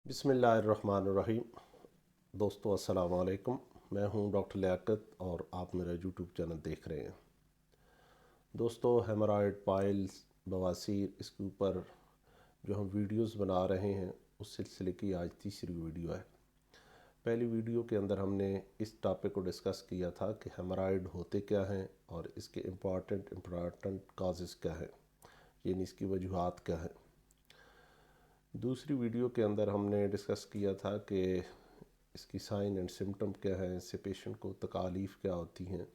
बिस्मिल्लाहिर्रहमानिर्रहीम। दोस्तों अस्सलाम वालेकुम। मैं हूं डॉक्टर लियाकत और आप मेरा यूट्यूब चैनल देख रहे हैं। दोस्तों, हेमरॉयड, पाइल्स, बवासीर, इसके ऊपर जो हम वीडियोस बना रहे हैं उस सिलसिले की आज तीसरी वीडियो है। पहली वीडियो के अंदर हमने इस टॉपिक को डिस्कस किया था कि हेमरॉयड होते क्या हैं और इसके इम्पॉर्टेंट काजेज़ क्या हैं, यानी इसकी वजूहात क्या हैं। दूसरी वीडियो के अंदर हमने डिस्कस किया था कि इसकी साइन एंड सिम्टम क्या है, इससे पेशेंट को तकालीफ क्या होती हैं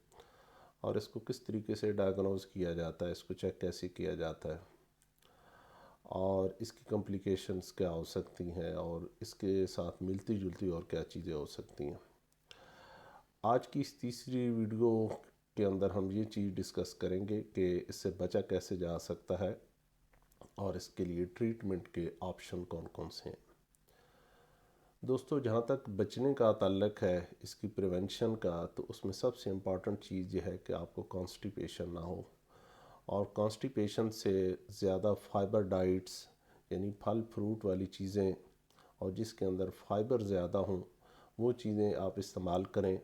और इसको किस तरीके से डायग्नोज किया जाता है, इसको चेक कैसे किया जाता है और इसकी कॉम्प्लिकेशंस क्या हो सकती हैं और इसके साथ मिलती जुलती और क्या चीज़ें हो सकती हैं। आज की इस तीसरी वीडियो के अंदर हम ये चीज़ डिस्कस करेंगे कि इससे बचा कैसे जा सकता है और इसके लिए ट्रीटमेंट के ऑप्शन कौन कौन से हैं। दोस्तों, जहाँ तक बचने का ताल्लुक है इसकी प्रिवेंशन का, तो उसमें सबसे इम्पॉर्टेंट चीज़ ये है कि आपको कॉन्स्टिपेशन ना हो और कॉन्स्टिपेशन से ज़्यादा फाइबर डाइट्स यानी फल फ्रूट वाली चीज़ें और जिसके अंदर फाइबर ज़्यादा हों वो चीज़ें आप इस्तेमाल करें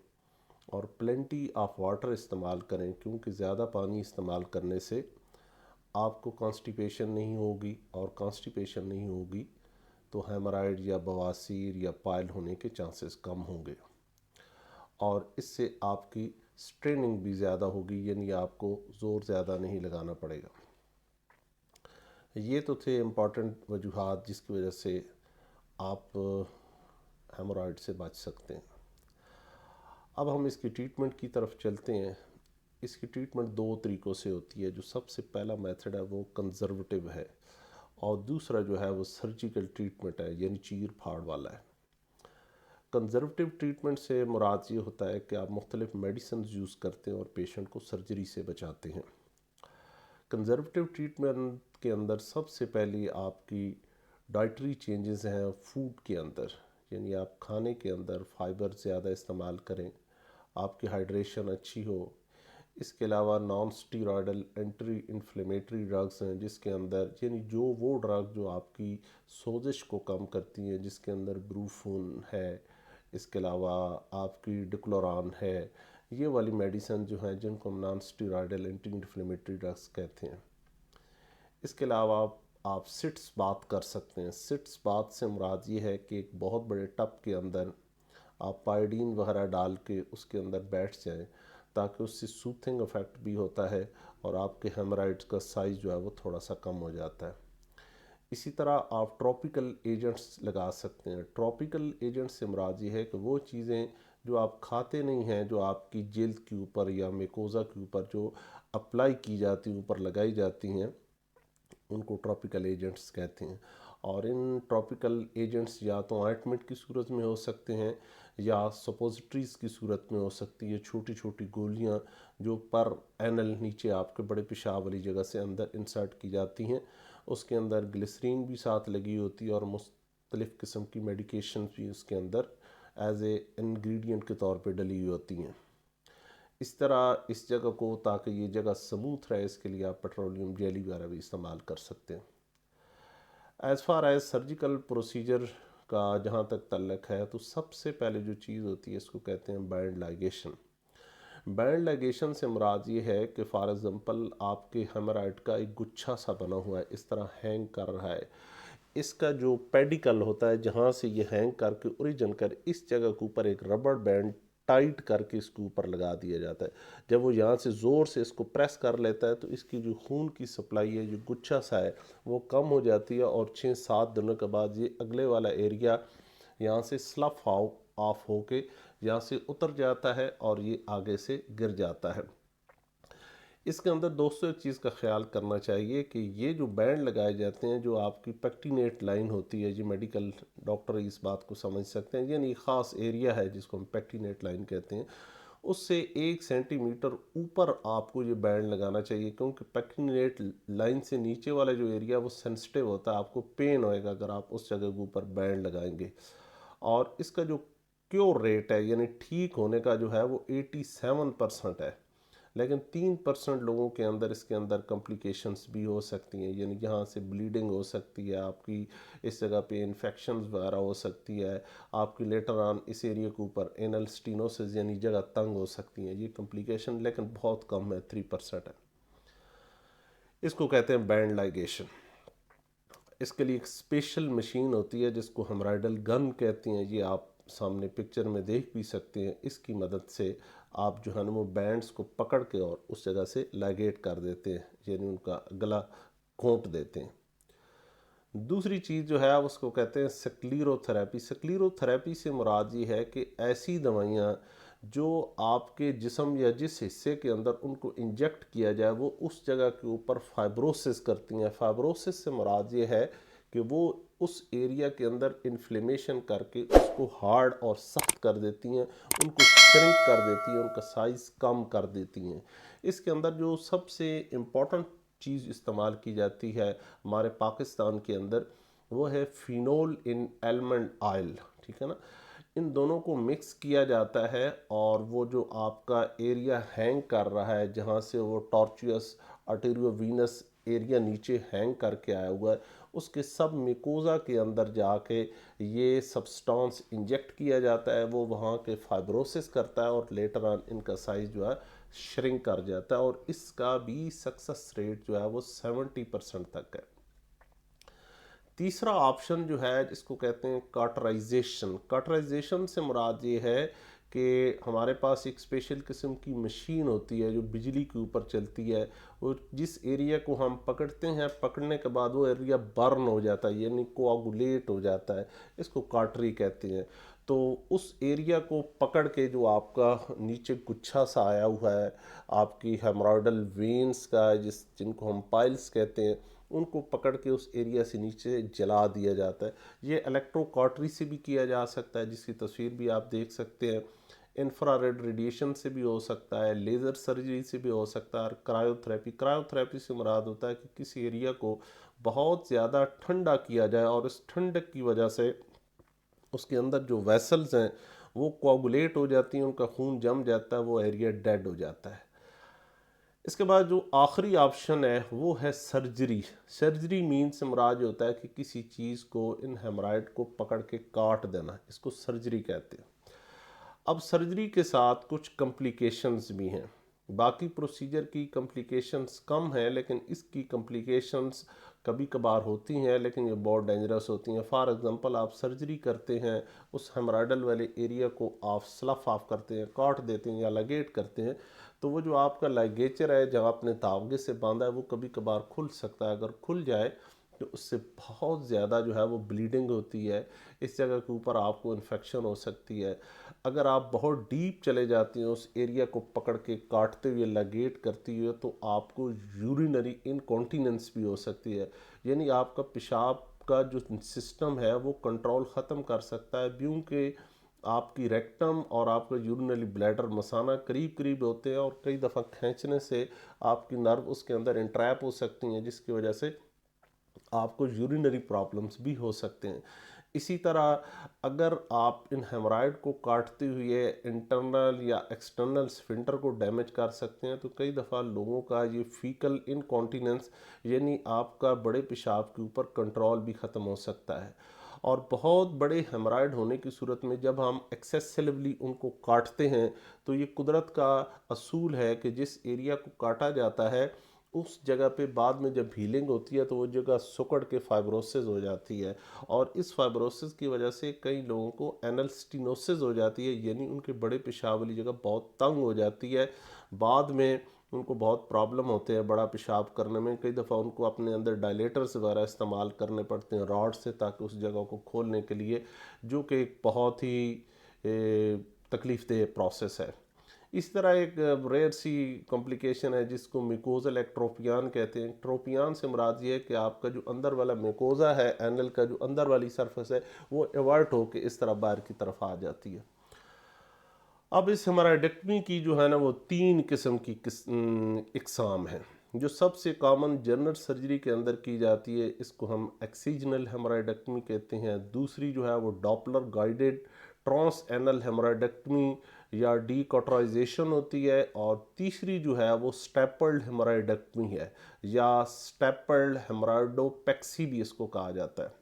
और प्लेंटी ऑफ वाटर इस्तेमाल करें, क्योंकि ज़्यादा पानी इस्तेमाल करने से आपको कॉन्स्टिपेशन नहीं होगी और कॉन्स्टिपेशन नहीं होगी तो हेमराइड या बवासीर या पाइल होने के चांसेस कम होंगे और इससे आपकी स्ट्रेनिंग भी ज़्यादा होगी, यानी आपको ज़ोर ज़्यादा नहीं लगाना पड़ेगा। ये तो थे इम्पॉर्टेंट वजूहात जिसकी वजह से आप हेमोरॉयड से बच सकते हैं। अब हम इसकी ट्रीटमेंट की तरफ चलते हैं। इसकी ट्रीटमेंट दो तरीक़ों से होती है। जो सबसे पहला मेथड है वो कंजर्वेटिव है और दूसरा जो है वो सर्जिकल ट्रीटमेंट है, यानी चीर फाड़ वाला है। कंजर्वेटिव ट्रीटमेंट से मुराद ये होता है कि आप मुख्तलिफ मेडिसिन यूज़ करते हैं और पेशेंट को सर्जरी से बचाते हैं। कंजर्वेटिव ट्रीटमेंट के अंदर सबसे पहले आपकी डाइटरी चेंजेस हैं फूड के अंदर, यानी आप खाने के अंदर फाइबर ज़्यादा इस्तेमाल करें, आपकी हाइड्रेशन अच्छी हो। इसके अलावा non steroidal anti inflammatory drugs हैं जिसके अंदर, यानी वो ड्रग जो आपकी सोजिश को कम करती हैं, जिसके अंदर ब्रूफून है, इसके अलावा आपकी डिक्लोरान है। ये वाली मेडिसिन जो है जिनको हम non steroidal anti inflammatory drugs कहते हैं। इसके अलावा आप सिट्स बात कर सकते हैं। सिट्स बात से मुराद ये है कि एक बहुत बड़े टब के अंदर आप पायोडीन वगैरह डाल के उसके अंदर बैठ जाएं, ताकि उससे सूथिंग इफ़ेक्ट भी होता है और आपके हेमराइड्स का साइज़ जो है वो थोड़ा सा कम हो जाता है। इसी तरह आप ट्रॉपिकल एजेंट्स लगा सकते हैं। ट्रॉपिकल एजेंट्स से मुराद ये है कि वो चीज़ें जो आप खाते नहीं हैं, जो आपकी जल्द के ऊपर या मेकोज़ा के ऊपर जो अप्लाई की जाती हैं, ऊपर लगाई जाती हैं, उनको ट्रॉपिकल एजेंट्स कहते हैं। और इन ट्रॉपिकल एजेंट्स या तो ऑइंटमेंट की सूरत में हो सकते हैं या सपोजिटरीज़ की सूरत में हो सकती है। छोटी छोटी गोलियां जो पर एनल नीचे आपके बड़े पेशाब वाली जगह से अंदर इंसर्ट की जाती हैं, उसके अंदर ग्लिसरीन भी साथ लगी होती है और मुख्तलिफ़ किस्म की मेडिकेशन भी उसके अंदर एज ए इंग्रेडिएंट के तौर पे डली हुई होती हैं। इस तरह इस जगह को, ताकि ये जगह स्मूथ रहे, इसके लिए आप पेट्रोलियम जेली वगैरह भी इस्तेमाल कर सकते हैं। As far as surgical procedure का जहाँ तक तल्लक है, तो सबसे पहले जो चीज़ होती है इसको कहते हैं बैंड लाइगेशन। बैंड लाइगेशन से मुराद ये है कि फॉर एग्ज़ाम्पल आपके हेमराइड का एक गुच्छा सा बना हुआ है, इस तरह हैंग कर रहा है। इसका जो पेडिकल होता है, जहाँ से ये हैंग करके ओरिजिन कर इस जगह के ऊपर एक रबड़ बैंड टाइट करके इसके ऊपर लगा दिया जाता है। जब वो यहाँ से ज़ोर से इसको प्रेस कर लेता है तो इसकी जो खून की सप्लाई है, जो गुच्छा सा है, वो कम हो जाती है और 6-7 दिनों के बाद ये अगले वाला एरिया यहाँ से स्लफ ऑफ होके यहाँ से उतर जाता है और ये आगे से गिर जाता है। इसके अंदर दोस्तों एक चीज़ का ख्याल करना चाहिए कि ये जो बैंड लगाए जाते हैं, जो आपकी पेक्टिनेट लाइन होती है, ये मेडिकल डॉक्टर इस बात को समझ सकते हैं, यानी ख़ास एरिया है जिसको हम पेक्टिनेट लाइन कहते हैं, उससे 1 सेंटीमीटर ऊपर आपको ये बैंड लगाना चाहिए, क्योंकि पेक्टिनेट लाइन से नीचे वाला जो एरिया वो सेंसिटिव होता है, आपको पेन होएगा अगर आप उस जगह के ऊपर बैंड लगाएंगे। और इसका जो क्योर रेट है, यानी ठीक होने का जो है वो 87% है। لیکن 3% لوگوں کے اندر اس کے اندر کمپلیکیشنز بھی ہو سکتی ہیں، یعنی یہاں سے بلیڈنگ ہو سکتی ہے، آپ کی اس جگہ پہ انفیکشنز وغیرہ ہو سکتی ہے، آپ کی لیٹر آن اس ایریا کے اوپر اینل سٹینوسز یعنی جگہ تنگ ہو سکتی ہیں، یہ کمپلیکیشن لیکن بہت کم ہے، 3% ہے۔ اس کو کہتے ہیں بینڈ لائگیشن۔ اس کے لیے ایک اسپیشل مشین ہوتی ہے جس کو ہیمرائڈل گن کہتے ہیں، یہ آپ سامنے پکچر میں دیکھ بھی سکتے ہیں۔ اس کی مدد سے آپ جو ہے نا وہ بینڈز کو پکڑ کے اور اس جگہ سے لائگیٹ کر دیتے ہیں، یعنی ان کا گلا گھونٹ دیتے ہیں۔ دوسری چیز جو ہے اس کو کہتے ہیں سکلیرو تھراپی۔ سکلیرو تھراپی سے مراد یہ ہے کہ ایسی دوائیاں جو آپ کے جسم یا جس حصے کے اندر ان کو انجیکٹ کیا جائے وہ اس جگہ کے اوپر فائبروسس کرتی ہیں۔ فائبروسس سے مراد یہ ہے کہ وہ اس ایریا کے اندر انفلیمیشن کر کے اس کو ہارڈ اور سخت کر دیتی ہیں، ان کو شرنک کر دیتی ہیں، ان کا سائز کم کر دیتی ہیں۔ اس کے اندر جو سب سے امپورٹنٹ چیز استعمال کی جاتی ہے ہمارے پاکستان کے اندر وہ ہے فینول ان ایلمنڈ آئل، ٹھیک ہے نا۔ ان دونوں کو مکس کیا جاتا ہے اور وہ جو آپ کا ایریا ہینگ کر رہا ہے جہاں سے وہ ٹارچیوس آرٹیریو وینس ایریا نیچے ہینگ کر کے آیا ہوا ہے، اس کے سب میکوزا کے اندر جا کے یہ سبسٹانس انجیکٹ کیا جاتا ہے، وہ وہاں کے فائبروسس کرتا ہے اور لیٹر آن ان کا سائز جو ہے شرنک کر جاتا ہے، اور اس کا بھی سکسس ریٹ جو ہے وہ 70% تک ہے۔ تیسرا آپشن جو ہے جس کو کہتے ہیں کاٹرائزیشن۔ کاٹرائزیشن سے مراد یہ ہے کہ ہمارے پاس ایک اسپیشل قسم کی مشین ہوتی ہے جو بجلی کے اوپر چلتی ہے، اور جس ایریا کو ہم پکڑتے ہیں، پکڑنے کے بعد وہ ایریا برن ہو جاتا ہے یعنی کوآگولیٹ ہو جاتا ہے، اس کو کاٹری کہتے ہیں۔ تو اس ایریا کو پکڑ کے جو آپ کا نیچے گچھا سا آیا ہوا ہے آپ کی ہیمرائڈل وینز کا، جن کو ہم پائلز کہتے ہیں، ان کو پکڑ کے اس ایریا سے نیچے جلا دیا جاتا ہے۔ یہ الیکٹرو کاٹری سے بھی کیا جا سکتا ہے جس کی تصویر بھی آپ دیکھ سکتے ہیں، انفرا ریڈ ریڈیشن سے بھی ہو سکتا ہے، لیزر سرجری سے بھی ہو سکتا ہے، اور کرائیو تھراپی۔ کرائیو تھراپی سے مراد ہوتا ہے کہ کسی ایریا کو بہت زیادہ ٹھنڈا کیا جائے اور اس ٹھنڈک کی وجہ سے اس کے اندر جو ویسلز ہیں وہ کوآگولیٹ ہو جاتی ہیں، ان کا خون جم جاتا ہے، وہ ایریا ڈیڈ ہو جاتا ہے۔ اس کے بعد جو آخری آپشن ہے وہ ہے سرجری۔ سرجری مین سے مراد ہوتا ہے کہ کسی چیز کو ان ہیمرائڈ کو پکڑ کے کاٹ دینا، اس کو سرجری کہتے ہیں۔ اب سرجری کے ساتھ کچھ کمپلیکیشنز بھی ہیں، باقی پروسیجر کی کمپلیکیشنز کم ہیں لیکن اس کی کمپلیکیشنز کبھی کبھار ہوتی ہیں، لیکن یہ بہت ڈینجرس ہوتی ہیں۔ فار ایگزامپل آپ سرجری کرتے ہیں، اس ہیمرائڈل والے ایریا کو آپ سلف آف کرتے ہیں، کاٹ دیتے ہیں یا لگیٹ کرتے ہیں، تو وہ جو آپ کا لائگیچر ہے جہاں اپنے تاوگے سے باندھا ہے وہ کبھی کبھار کھل سکتا ہے۔ اگر کھل جائے تو اس سے بہت زیادہ جو ہے وہ بلیڈنگ ہوتی ہے، اس جگہ کے اوپر آپ کو انفیکشن ہو سکتی ہے۔ اگر آپ بہت ڈیپ چلے جاتے ہیں اس ایریا کو پکڑ کے کاٹتے ہوئے لگیٹ کرتی ہوئے تو آپ کو یورینری انکانٹیننس بھی ہو سکتی ہے، یعنی آپ کا پیشاب کا جو سسٹم ہے وہ کنٹرول ختم کر سکتا ہے، بیوں کہ آپ کی ریکٹم اور آپ کا یورینری بلیڈر مثانہ قریب قریب ہوتے ہیں اور کئی دفعہ کھینچنے سے آپ کی نرو اس کے اندر انٹریپ ہو سکتی ہیں جس کی وجہ سے آپ کو یورینری پرابلمس بھی ہو سکتے ہیں۔ اسی طرح اگر آپ ان ہیمرائڈ کو کاٹتے ہوئے انٹرنل یا ایکسٹرنل سفنٹر کو ڈیمیج کر سکتے ہیں، تو کئی دفعہ لوگوں کا یہ فیکل انکانٹیننس یعنی آپ کا بڑے پیشاب کے اوپر کنٹرول بھی ختم ہو سکتا ہے۔ اور بہت بڑے ہیمرائڈ ہونے کی صورت میں جب ہم ایکسیسیولی ان کو کاٹتے ہیں تو یہ قدرت کا اصول ہے کہ جس ایریا کو کاٹا جاتا ہے اس جگہ پہ بعد میں جب ہیلنگ ہوتی ہے تو وہ جگہ سکڑ کے فائبروسز ہو جاتی ہے، اور اس فائبروسز کی وجہ سے کئی لوگوں کو اینل سٹینوسز ہو جاتی ہے، یعنی ان کے بڑے پیشاب والی جگہ بہت تنگ ہو جاتی ہے، بعد میں ان کو بہت پرابلم ہوتے ہیں بڑا پیشاب کرنے میں۔ کئی دفعہ ان کو اپنے اندر ڈائلیٹرز وغیرہ استعمال کرنے پڑتے ہیں راڈ سے تاکہ اس جگہ کو کھولنے کے لیے، جو کہ ایک بہت ہی تکلیف دہ پروسیس ہے۔ اس طرح ایک ریئر سی کمپلیکیشن ہے جس کو میکوزل ایکٹروپیان کہتے ہیں۔ ایکٹروپیان سے مراد یہ ہے کہ آپ کا جو اندر والا میکوزا ہے، اینل کا جو اندر والی سرفس ہے، وہ ایورٹ ہو کے اس طرح باہر کی طرف آ جاتی ہے۔ اب اس ہیمرائڈیکٹمی کی جو ہے نا وہ 3 قسم کی اقسام ہیں۔ جو سب سے کامن جنرل سرجری کے اندر کی جاتی ہے اس کو ہم ایکسیجنل ہیمرائڈیکٹمی کہتے ہیں۔ دوسری جو ہے وہ Doppler guided trans anal haemorrhoidectomy या डीकॉटराइजेशन होती है, और तीसरी जो है वो स्टेपल्ड हेमोरॉइडेक्टमी है या स्टेपल्ड हेमोरॉइडोपेक्सी भी इसको कहा जाता है।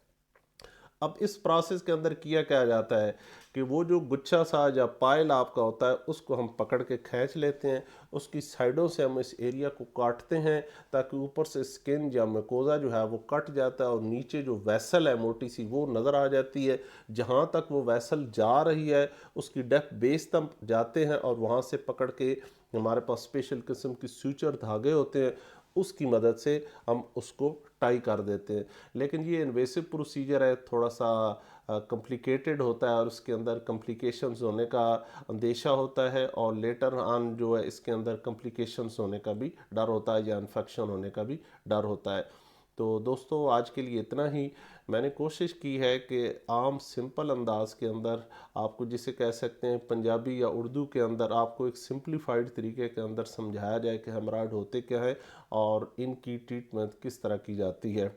अब इस प्रोसेस के अंदर किया क्या जाता है कि वो जो गुच्छा सा या पायल आपका होता है उसको हम पकड़ के खींच लेते हैं, उसकी साइडों से हम इस एरिया को काटते हैं ताकि ऊपर से स्किन या मुकोजा जो है वो कट जाता है और नीचे जो वेसल है मोटी सी वो नज़र आ जाती है। जहाँ तक वो वेसल जा रही है उसकी डेप्थ बेस तक जाते हैं और वहाँ से पकड़ के हमारे पास स्पेशल किस्म की सूचर धागे होते हैं, उसकी मदद से हम उसको टाई कर देते हैं। लेकिन ये इन्वेसिव प्रोसीजर है, थोड़ा सा कॉम्प्लिकेटेड होता है और उसके अंदर कॉम्प्लिकेशंस होने का अंदेशा होता है, और लेटर ऑन जो है इसके अंदर कॉम्प्लिकेशंस होने का भी डर होता है या इन्फेक्शन होने का भी डर होता है। तो दोस्तों आज के लिए इतना ही। मैंने कोशिश की है कि आम सिंपल अंदाज के अंदर आपको, जिसे कह सकते हैं पंजाबी या उर्दू के अंदर, आपको एक सिंप्लीफाइड तरीके के अंदर समझाया जाए कि हेमराइड होते क्या है और इनकी ट्रीटमेंट किस तरह की जाती है।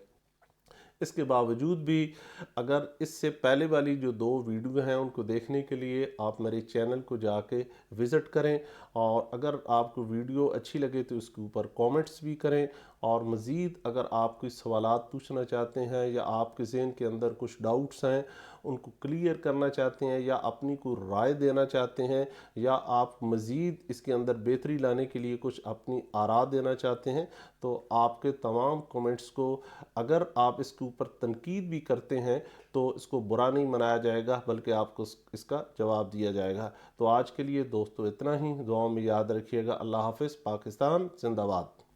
इसके बावजूद भी अगर इससे पहले वाली जो 2 वीडियो हैं उनको देखने के लिए आप मेरे चैनल को जाके विज़िट करें, और अगर आपको वीडियो अच्छी लगे तो उसके ऊपर कमेंट्स भी करें, और मज़ीद अगर आप कोई सवालात पूछना चाहते हैं या आपके ज़हन के अंदर कुछ डाउट्स हैं उनको क्लियर करना चाहते हैं या अपनी को राय देना चाहते हैं या आप मज़ीद इसके अंदर बेहतरी लाने के लिए कुछ अपनी आरा देना चाहते हैं, तो आपके तमाम कमेंट्स को अगर आप इसके ऊपर तनकीद भी करते हैं तो इसको बुरा नहीं मनाया जाएगा, बल्कि आपको इसका जवाब दिया जाएगा। तो आज के लिए दोस्तों इतना ही। दुआओं में याद रखिएगा। अल्लाह हाफ़िज़। पाकिस्तान जिंदाबाद।